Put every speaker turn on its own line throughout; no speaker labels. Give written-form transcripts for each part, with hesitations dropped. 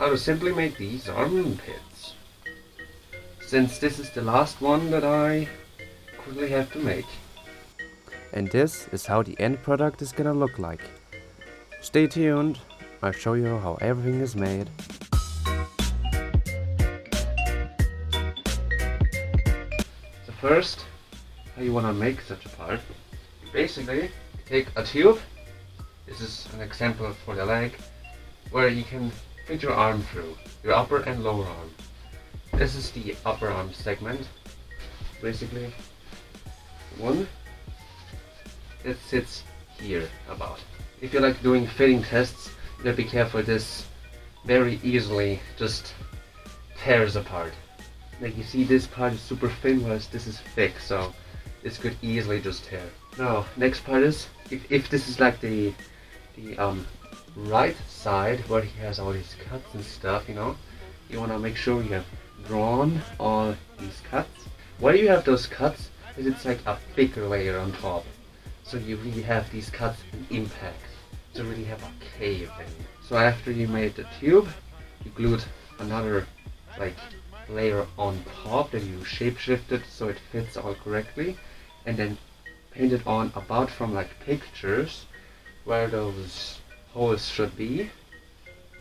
how to simply make these armpits. Since this is the last one that I quickly have to make. And this is how the end product is gonna look like. Stay tuned, I'll show you how everything is made. So first, how you wanna make such a part. Basically, take a tube. This is an example for the leg, where you can fit your arm through, your upper and lower arm. This is the upper arm segment. Basically, one that sits here about. If you like doing fitting tests, you gotta be careful. This very easily just tears apart. Like you see, this part is super thin, whereas this is thick, so this could easily just tear. Now, next part is if this is like the right side where he has all these cuts and stuff, you know, you wanna make sure you have drawn all these cuts. Where you have those cuts is it's like a bigger layer on top. So you really have these cuts and impacts. To really have a cave in. So after you made the tube, you glued another like layer on top that you shape shifted so it fits all correctly, and then painted on about from like pictures where those holes should be,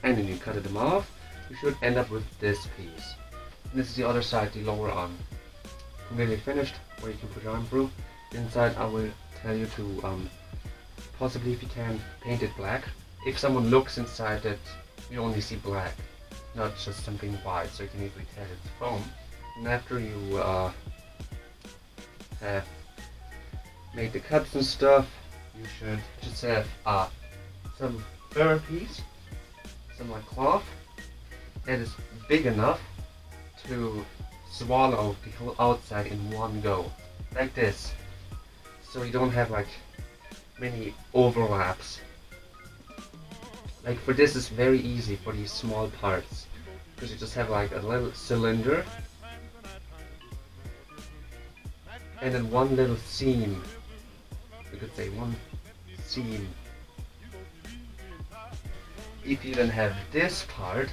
and then you cut them off. You should end up with this piece. And this is the other side, the lower arm. Completely finished, where you can put your arm through. Inside I will tell you to possibly, if you can, paint it black. If someone looks inside it, you only see black, not just something white, so you can easily tell it's foam. And after you have made the cuts and stuff, you should just have some fur piece, some like cloth that is big enough to swallow the whole outside in one go, like this, so you don't have like many overlaps. Like for this is very easy for these small parts, because you just have like a little cylinder and then one little seam. You could say one seam. If you then have this part,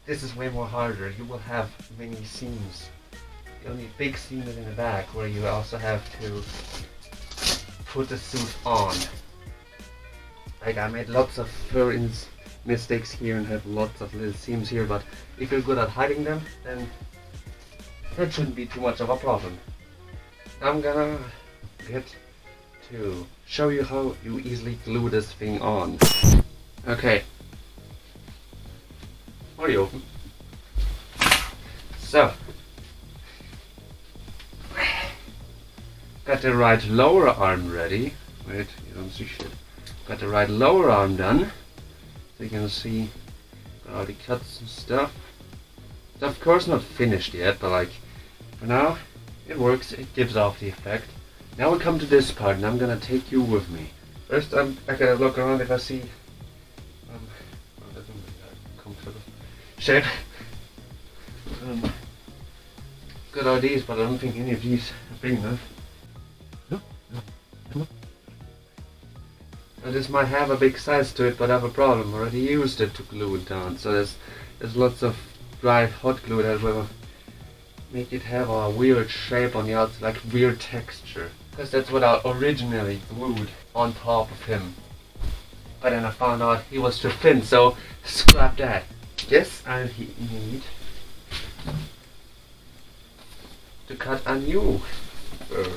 this is way more harder. You will have many seams. The only big seam is in the back, where you also have to put the suit on. Like I made lots of fur mistakes here and have lots of little seams here, but if you're good at hiding them, then that shouldn't be too much of a problem. I'm gonna get to show you how you easily glue this thing on. Okay. Are you open? So, got the right lower arm ready. Wait, you don't see shit. Got the right lower arm done. So you can see got all the cuts and stuff. It's of course not finished yet, but like for now it works. It gives off the effect. Now we come to this part, and I'm gonna take you with me. First, I gotta look around if I see comfortable shape. Good ideas, but I don't think any of these are big enough. Now this might have a big size to it, but I have a problem. I already used it to glue it down, so there's lots of dry hot glue that will make it have a weird shape on the outside, like weird texture. Because that's what I originally glued on top of him. But then I found out he was too thin, so scrap that. Yes, I need to cut a new fur.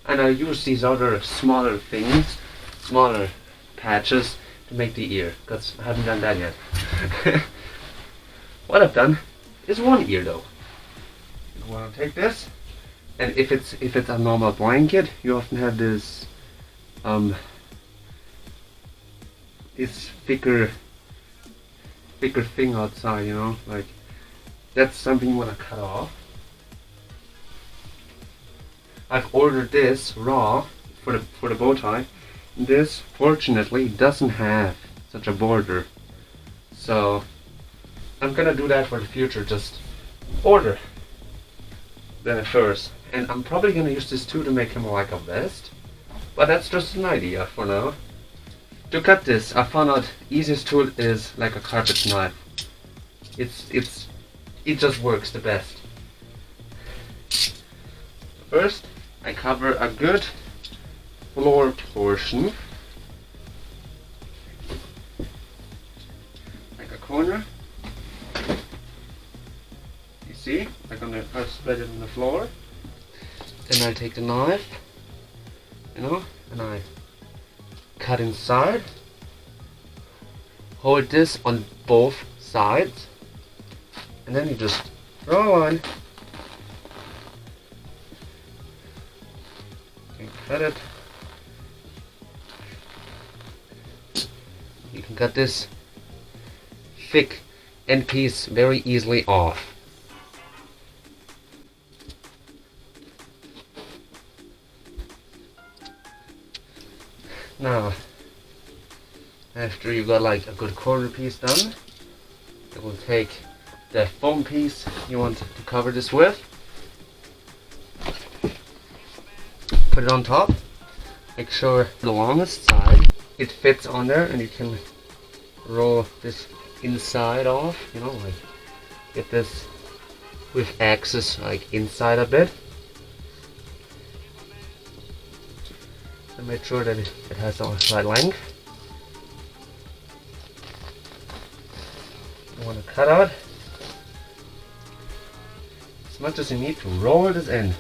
And I use these other smaller things, smaller patches, to make the ear, because I haven't done that yet. What I've done is one ear though. You want to take this, and if it's a normal blanket, you often have this this thicker thing outside, you know, like that's something you want to cut off. I've ordered this raw for the bow tie. This fortunately doesn't have such a border, so I'm gonna do that for the future. Just order them at first, and I'm probably gonna use this too to make him like a vest. But that's just an idea for now. To cut this, I found out easiest tool is like a carpet knife. It just works the best. First, I cover a good floor portion, like a corner. You see, I'll spread it on the floor. Then I take the knife, you know, and I cut inside. Hold this on both sides, and then you just throw on. You can cut it. You can cut this thick end piece very easily off. Now, after you got like a good corner piece done, you will take the foam piece you want to cover this with, put it on top, make sure the longest side it fits on there, and you can roll this inside off, you know, like get this with axis like inside a bit. And make sure that it has the right length. You want to cut out as much as you need to roll this in.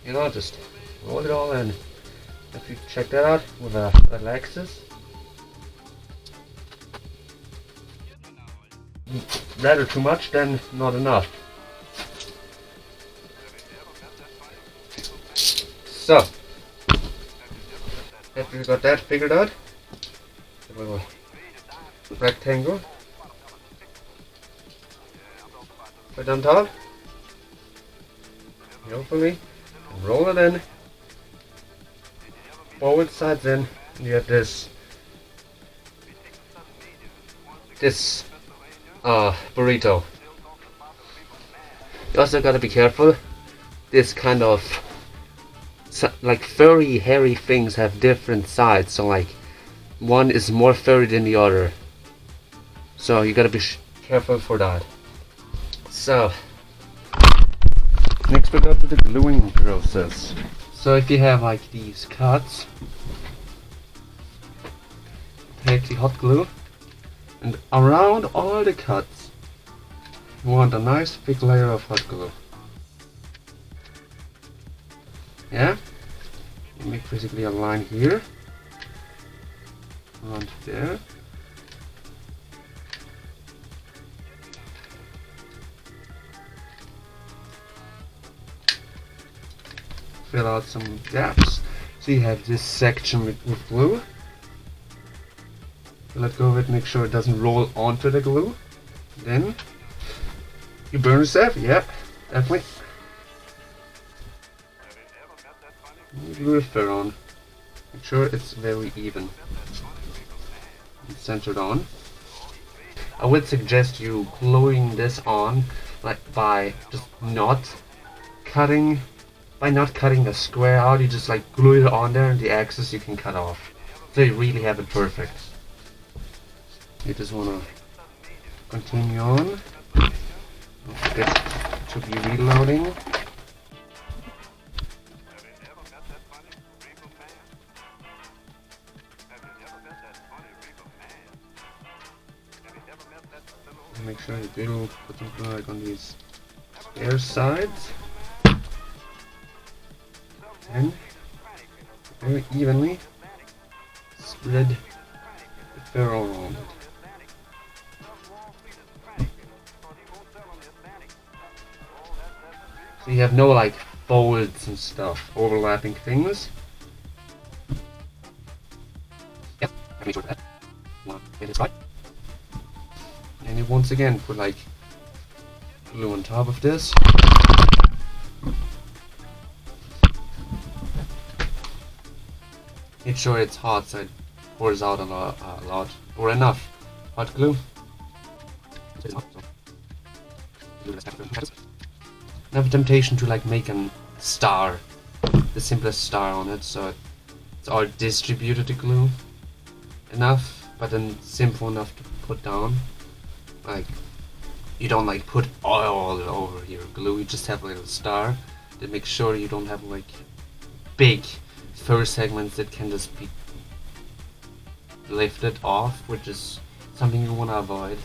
You know, just roll it all in. If you check that out with a little axis, rather too much than not enough. So, after you got that figured out, a little rectangle, put it on top, hopefully, and roll it in, forward sides in, and you have this burrito. You also gotta be careful, this kind of like furry, hairy things have different sides, so like one is more furry than the other, so you gotta be careful for that. So next we go to the gluing process. So if you have like these cuts, take the hot glue, and around all the cuts you want a nice thick layer of hot glue. Yeah, you make basically a line here, around there, fill out some gaps. So you have this section with glue. Let go of it, make sure it doesn't roll onto the glue. Then you burn yourself, yeah, definitely. Glue Reefer on. Make sure it's very even and centered on. I would suggest you gluing this on like by not cutting a square out. You just like glue it on there, and the axis you can cut off, so you really have it perfect. You just want to continue on. Don't forget to be reloading. Make sure you do put them like on these spare sides, and very evenly spread the fur around it. So you have no like folds and stuff, overlapping things. Yeah, make sure that one is right. And you once again put like glue on top of this. Make sure it's hot so it pours out a lot or enough hot glue. I have a temptation to like make a star, the simplest star on it, so it's all distributed, the glue. enough, but then simple enough to put down. Like, you don't like put all over your glue, you just have a little star. Then make sure you don't have like big fur segments that can just be lifted off, which is something you want to avoid.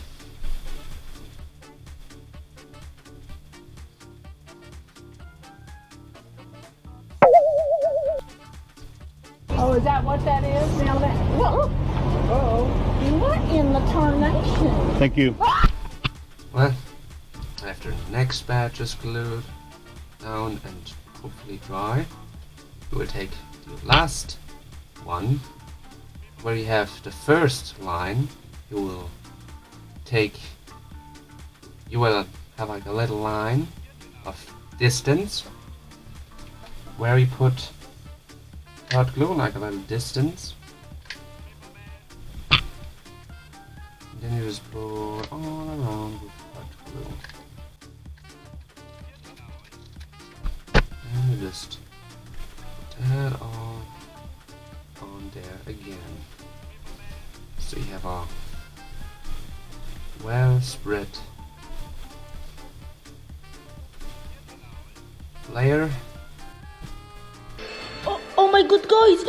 Oh, is that what that is? Now that, uh-oh. What in the tarnation?
Thank you.
Well, after the next batch is glued down and hopefully dry, we will take the last one, where you have the first line. You will have like a little line of distance where you put hot glue, like a little distance. And then you just pull all around with hot glue. And you just put that all on there again. So you have a well spread layer.
Oh my god, guys,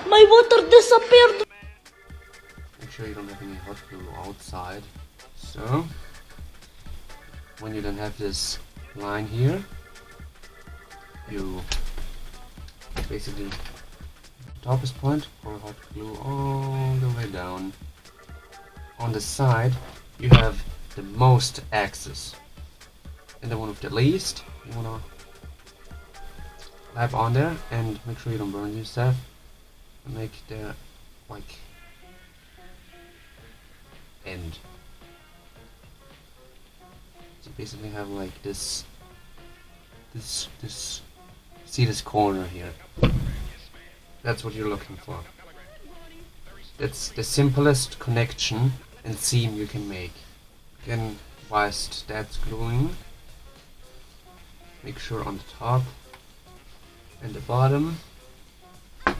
my water disappeared.
Make sure you don't have any hot glue outside. So when you then have this line here, you basically toughest point, pour hot glue all the way down. On the side you have the most access, and the one with the least you wanna lap on there, and make sure you don't burn yourself. Make the like end. So basically have like this see this corner here. That's what you're looking for. That's the simplest connection and seam you can make. Again, whilst that's gluing, make sure on the top and the bottom you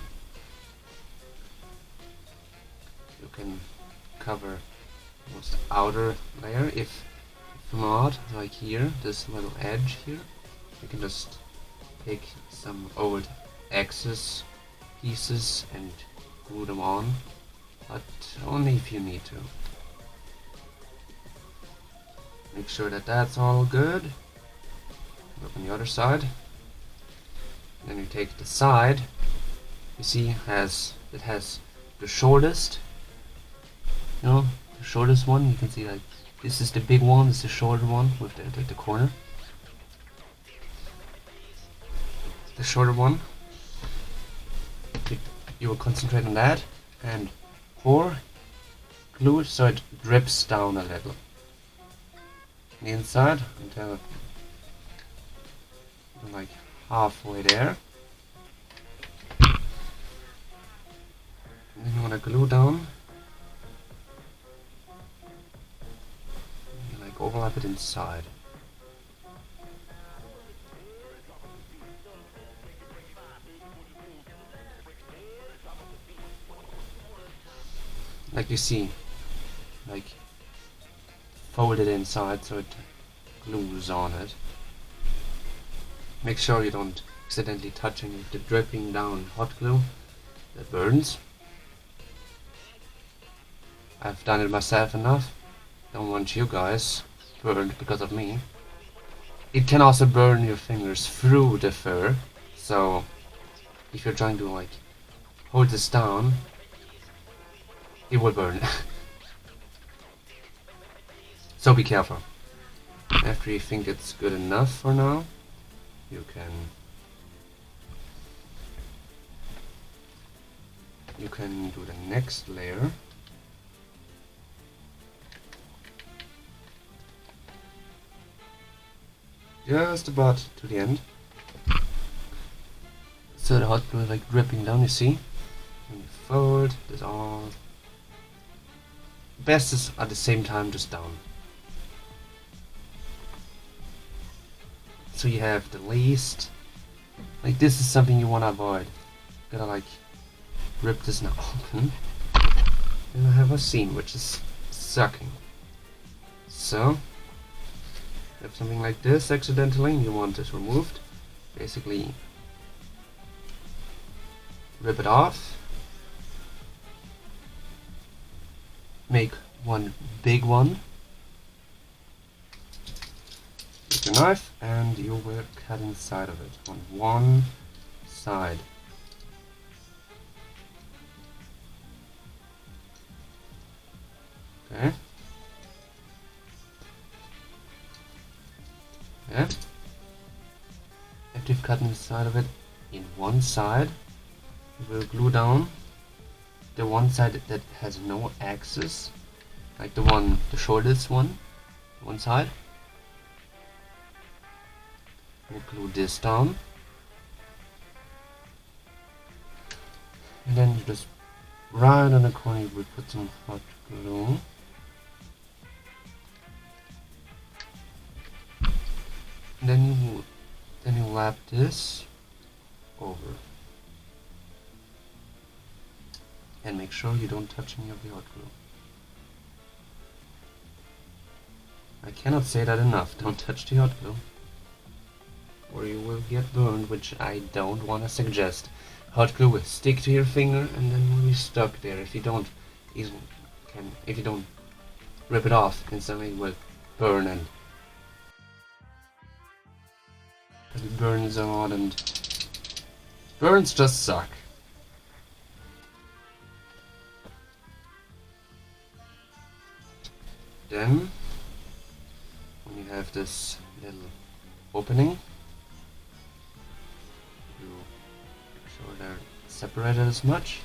can cover most outer layer. If not, like here, this little edge here, you can just take some old excess pieces and glue them on, but only if you need to. Make sure that that's all good. Look on the other side. Then you take the side. You see, it has the shortest. You know, the shortest one. You can see like this is the big one. This is the shorter one with the corner. The shorter one. You will concentrate on that and pour glue it so it drips down a little on the inside until like halfway there. And then you want to glue down. You like overlap it inside. Like you see, like fold it inside so it glues on it. Make sure you don't accidentally touch any of the dripping down hot glue that burns. I've done it myself enough. Don't want you guys burned because of me. It can also burn your fingers through the fur, so if you're trying to like hold this down, it will burn. So be careful. After you think it's good enough for now, you can do the next layer. Just about to the end. So the hot glue is like dripping down, you see? And you fold this all. Best is at the same time just down. So you have the least. Like this is something you want to avoid. You gotta like rip this now open, and I have a seam which is sucking. So, if something like this accidentally and you want this removed, basically rip it off, make one big one with your knife, and you will cut inside of it on one side. Okay. Yeah. After you've cut inside of it in one side, you will glue down the one side that has no axis, like the shortest one side. We'll glue this down, and then you just right on the corner you will put some hot glue. And then you lap this over. And make sure you don't touch any of the hot glue. I cannot say that enough, don't touch the hot glue, or you will get burned, which I don't want to suggest. Hot glue will stick to your finger and then will be stuck there if you don't rip it off. Instantly it will burn, and it burns a lot, and burns just suck. Then, when you have this little opening, you make sure they're separated as much,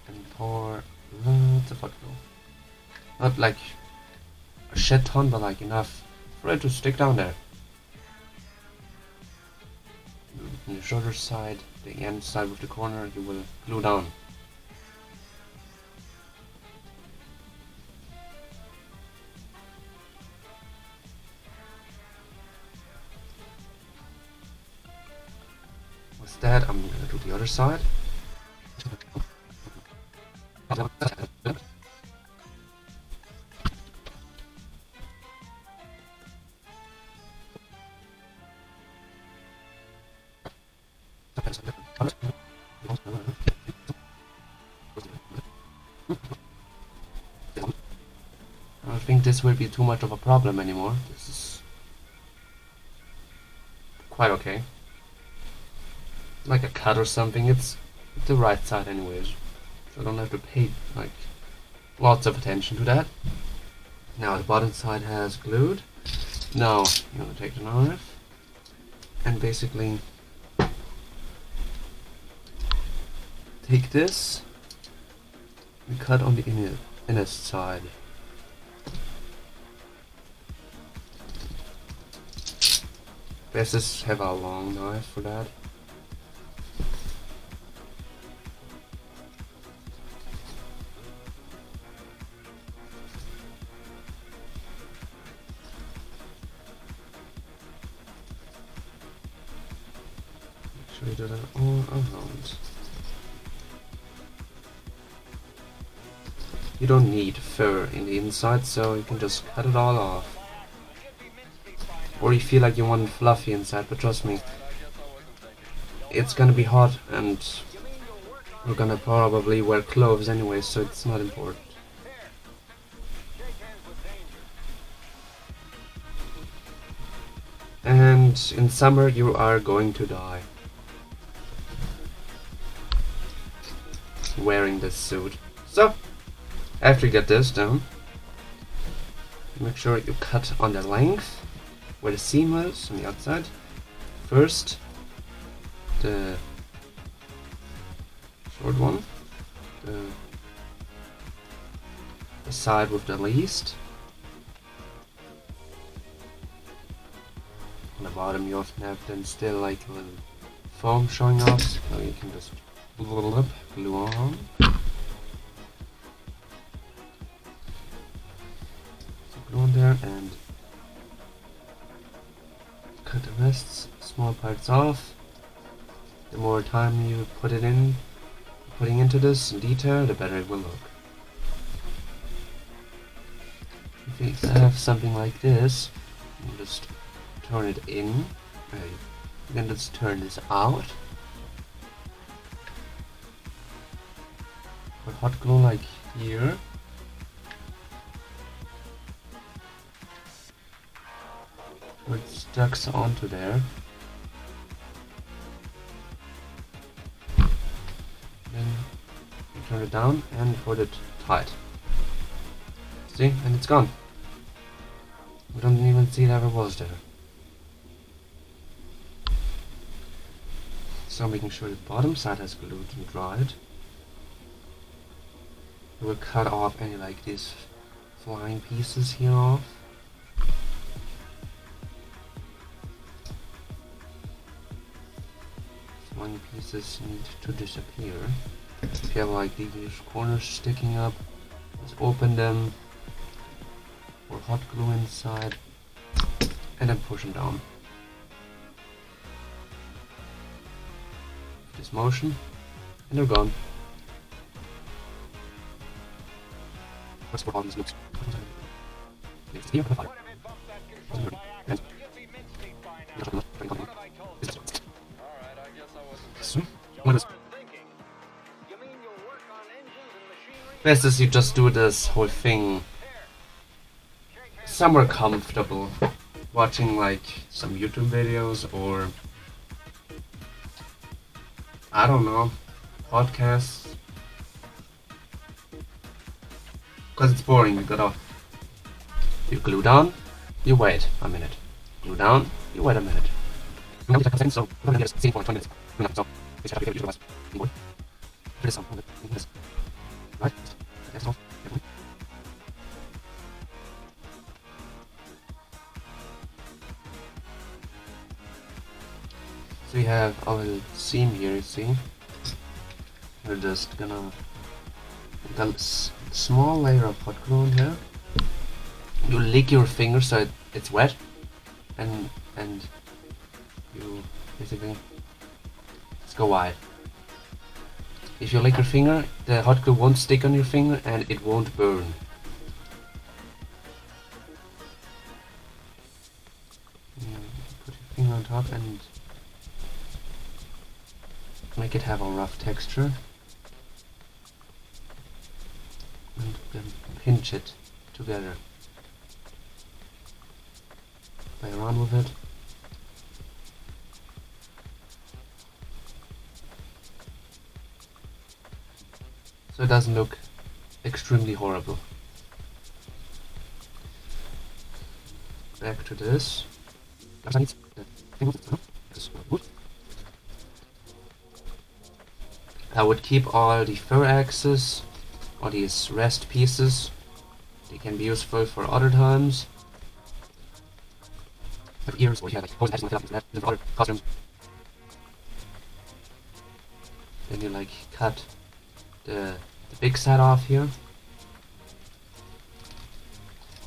and pour lots of hot glue. Not like a shit ton, but like enough for it to stick down there. On the shoulder side, the end side with the corner, you will glue down. With that, I'm gonna do the other side. I don't think this will be too much of a problem anymore. This is quite okay. Like a cut or something, it's the right side anyways, so I don't have to pay like lots of attention to that. Now the bottom side has glued. Now you're gonna take the knife and basically take this and cut on the inner side. Best is have a long knife for that. Make sure you do that all around. You don't need fur in the inside, so you can just cut it all off. Or you feel like you want fluffy inside, but trust me, it's gonna be hot and we're gonna probably wear clothes anyway, so it's not important. And in summer you are going to die wearing this suit. So, after you get this done, make sure you cut on the length where the seam is on the outside. First, the short one, the side with the least. On the bottom you often have then still like a little foam showing off, so you can just glue on. So glue on there and cut the rest, small parts off. The more time you put it in, the putting into this in detail, the better it will look. If you have something like this, you can just turn it in, you can just turn this out. Put hot glue like here. So it sticks onto there. Then you turn it down and put it tight. See? And it's gone. We don't even see it ever was there. So making sure the bottom side has glued and dried. We will cut off any like these flying pieces here off. Flying pieces need to disappear. If you have like these corners sticking up, just open them, pour hot glue inside, and then push them down. This motion, and they're gone. Let's put all these loops. Here, fire. Best is you just do this whole thing somewhere comfortable, watching like some YouTube videos or I don't know, podcasts. Because it's boring, you glue down, you wait a minute. Glue down, you wait a minute. So we have our little seam here, you see. We're just gonna put a small layer of hot glue in here. You lick your finger so it's wet, and you basically just go wide. If you lick your finger, the hot glue won't stick on your finger and it won't burn. Put your finger on top and make it have a rough texture. And then pinch it together. Play around with it. So it doesn't look extremely horrible. Back to this. I would keep all the fur axes, all these rest pieces. They can be useful for other times. Like ears, or yeah, like other costumes. Then you like cut the big side off here.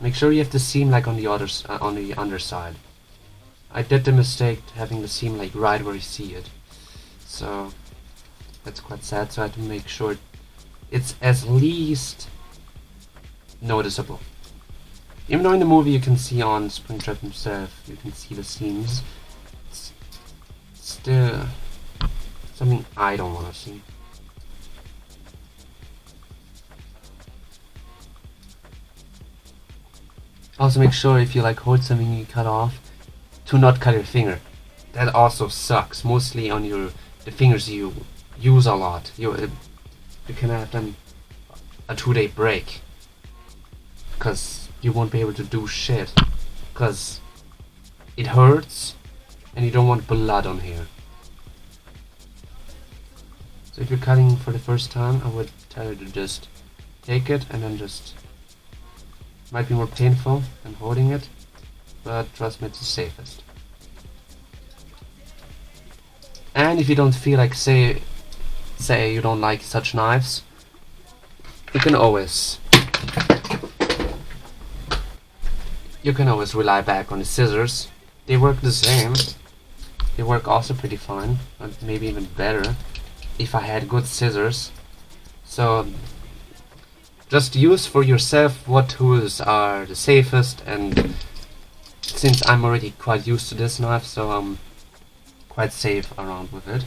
Make sure you have the seam like on the underside. I did the mistake having the seam like right where you see it, so that's quite sad. So I had to make sure it's at least noticeable. Even though in the movie you can see on Springtrap himself, you can see the seams, it's still something I don't want to see. Also make sure if you like hold something you cut off, to not cut your finger. That also sucks, mostly on the fingers you use a lot. You can have them a 2-day break, because you won't be able to do shit, because it hurts and you don't want blood on here. So if you're cutting for the first time, I would tell you to just take it and then just, might be more painful than holding it, but trust me, it's the safest. And if you don't feel like, say you don't like such knives, you can always rely back on the scissors. They work the same. They work also pretty fine, but maybe even better. If I had good scissors, So just use for yourself what tools are the safest, and since I'm already quite used to this knife, so I'm quite safe around with it.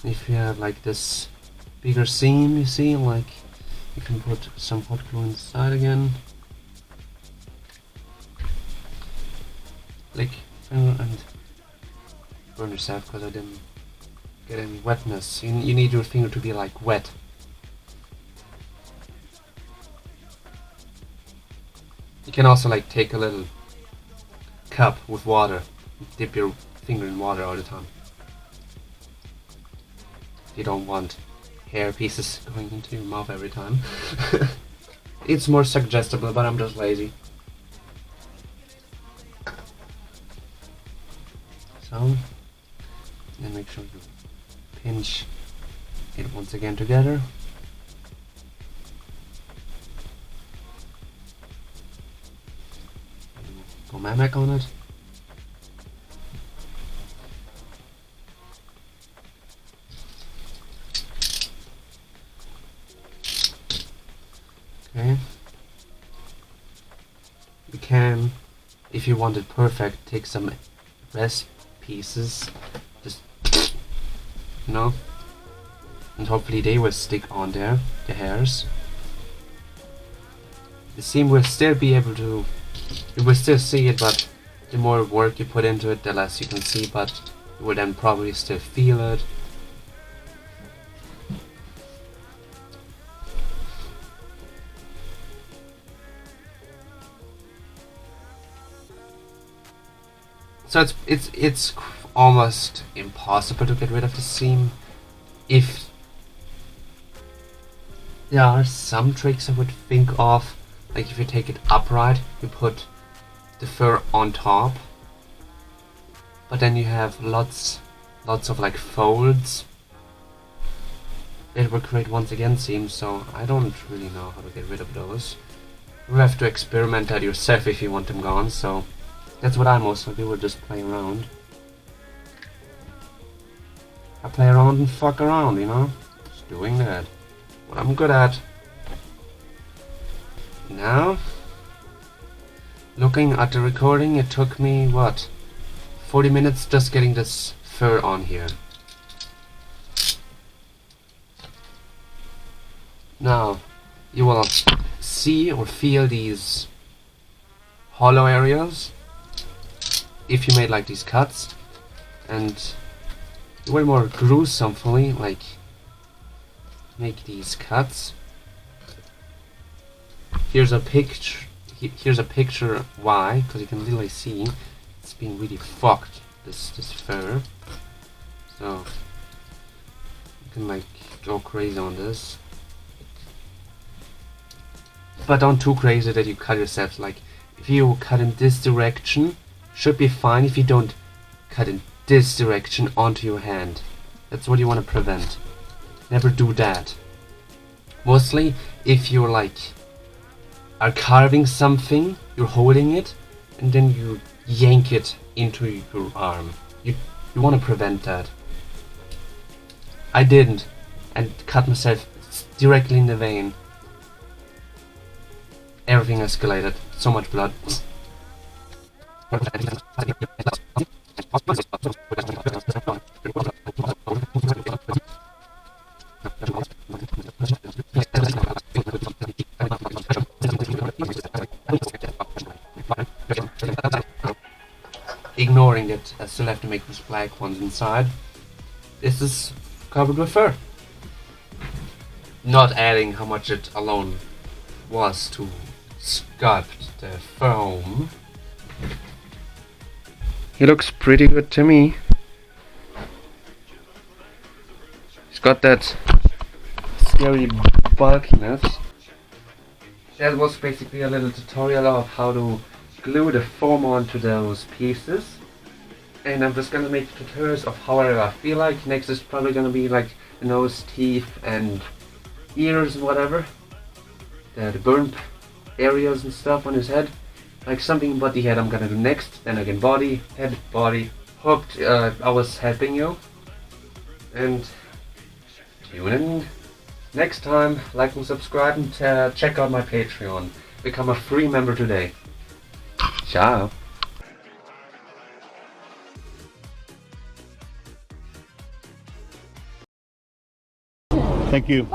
If you have like this bigger seam, you see, like you can put some hot glue inside again. Lick finger and burn yourself because I didn't get any wetness. You need your finger to be like wet. You can also like take a little cup with water, dip your finger in water all the time. You don't want hair pieces going into your mouth every time. It's more suggestible, but I'm just lazy. So, then make sure you pinch it once again together. Go Mamek on it. Okay. You can, if you want it perfect, take some rest pieces, just, you know, and hopefully they will stick on there, the hairs. The seam will still be able to, you will still see it, but the more work you put into it, the less you can see, but you will then probably still feel it. So it's almost impossible to get rid of the seam. If there are some tricks I would think of, like if you take it upright, you put the fur on top, but then you have lots of like folds. It will create once again seams, so I don't really know how to get rid of those. You have to experiment that yourself if you want them gone, so that's what I mostly do, just play around. I play around and fuck around, you know? Just doing that. What I'm good at. Now, looking at the recording, it took me, what, 40 minutes just getting this fur on here. Now, you will see or feel these hollow areas if you made like these cuts, and you will more gruesomely like make these cuts. Here's a picture. Here's a picture why, because you can literally see it's being really fucked. This fur. So you can like go crazy on this, but don't too crazy that you cut yourself. Like if you cut in this direction, should be fine. If you don't cut in this direction onto your hand, that's what you want to prevent. Never do that. Mostly if you're like are carving something, you're holding it and then you yank it into your arm. You want to prevent that. I didn't, and cut myself directly in the vein. Everything escalated. So much blood. Ignoring it, I still have to make those black ones inside. This is covered with fur. Not adding how much it alone was to sculpt the foam. He looks pretty good to me. He's got that scary bulkiness. That was basically a little tutorial of how to glue the foam onto those pieces. And I'm just gonna make tutorials of however I feel like. Next is probably gonna be like the nose, teeth and ears and whatever. The burnt areas and stuff on his head. Like something about the head I'm gonna do next. Then again body, head, body. Hoped I was helping you. And tune in next time. Like and subscribe, and check out my Patreon. Become a free member today. Ciao.
Thank you.